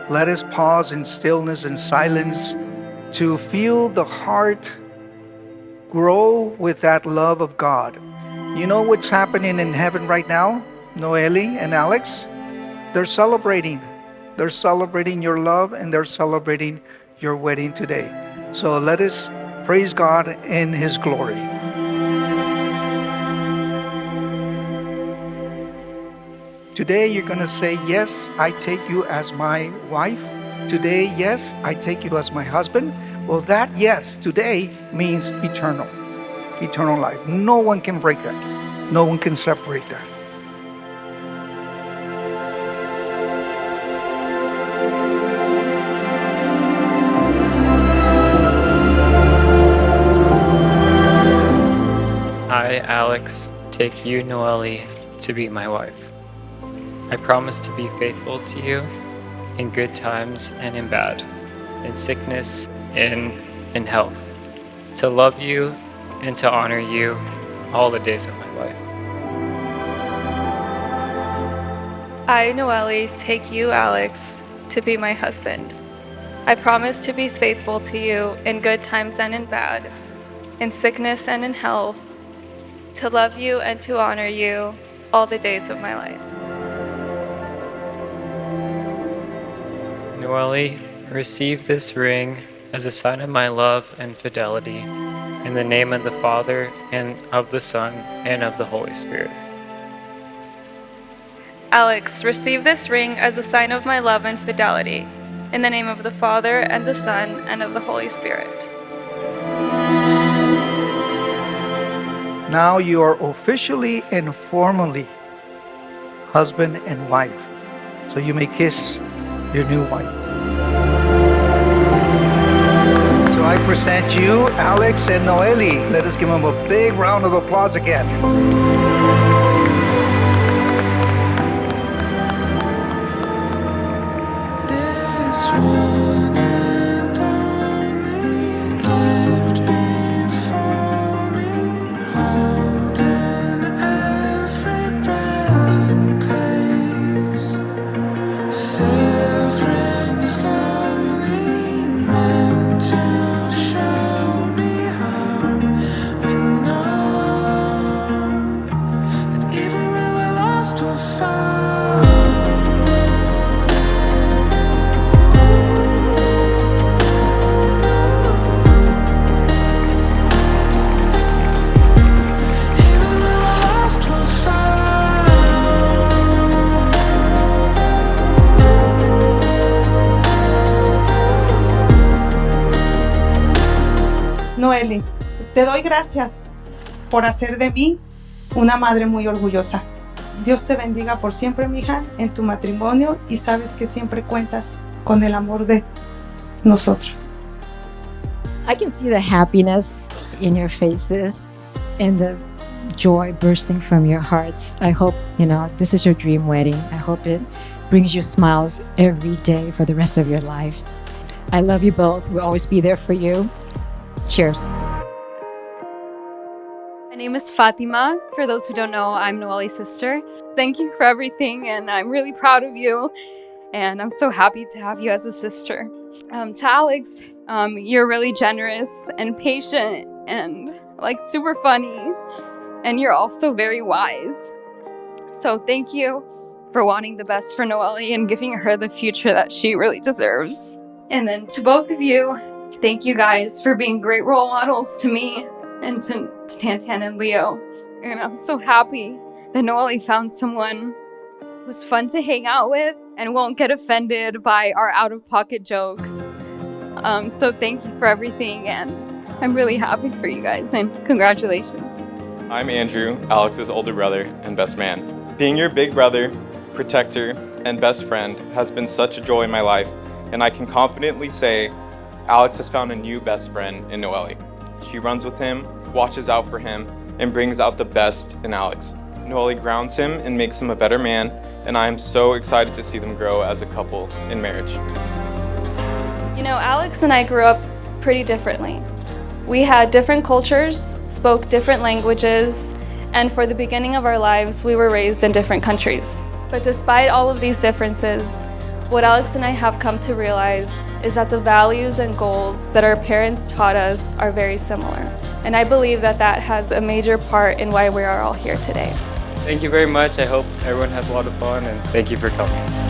Let us pause in stillness and silence to feel the heart grow with that love of God. You know what's happening in heaven right now, Noely and Alex? They're celebrating. They're celebrating your love and they're celebrating your wedding today. So let us praise God in His glory. Today you're going to say, yes, I take you as my wife. Today, yes, I take you as my husband. Well, that yes today means eternal life. No one can break that. No one can separate that. I, Alex, take you, Noely, to be my wife. I promise to be faithful to you in good times and in bad, in sickness and in health, to love you and to honor you all the days of my life. I, Noely, take you, Alex, to be my husband. I promise to be faithful to you in good times and in bad, in sickness and in health, to love you and to honor you all the days of my life. Noely, receive this ring as a sign of my love and fidelity, in the name of the Father, and of the Son, and of the Holy Spirit. Alex, receive this ring as a sign of my love and fidelity, in the name of the Father, and the Son, and of the Holy Spirit. Now you are officially and formally husband and wife. So you may kiss your new wife. So I present you, Alex and Noely. Let us give them a big round of applause again. Noely, te doy gracias por hacer de mí una madre muy orgullosa. Dios te bendiga por siempre, mija, en tu matrimonio, y sabes que siempre cuentas con el amor de nosotros. I can see the happiness in your faces and the joy bursting from your hearts. I hope, this is your dream wedding. I hope it brings you smiles every day for the rest of your life. I love you both. We'll always be there for you. Cheers. My name is Fatima. For those who don't know, I'm Noely's sister. Thank you for everything, and I'm really proud of you. And I'm so happy to have you as a sister. To Alex, you're really generous and patient and super funny. And you're also very wise. So thank you for wanting the best for Noely and giving her the future that she really deserves. And then to both of you, thank you guys for being great role models to me and to Tantan and Leo. And I'm so happy that Noely found someone who's fun to hang out with and won't get offended by our out-of-pocket jokes. So thank you for everything, and I'm really happy for you guys, and congratulations. I'm Andrew, Alex's older brother and best man. Being your big brother, protector, and best friend has been such a joy in my life, and I can confidently say Alex has found a new best friend in Noely. She runs with him, watches out for him, and brings out the best in Alex. Noely grounds him and makes him a better man, and I am so excited to see them grow as a couple in marriage. You know, Alex and I grew up pretty differently. We had different cultures, spoke different languages, and for the beginning of our lives, we were raised in different countries. But despite all of these differences, what Alex and I have come to realize is that the values and goals that our parents taught us are very similar. And I believe that that has a major part in why we are all here today. Thank you very much. I hope everyone has a lot of fun, and thank you for coming.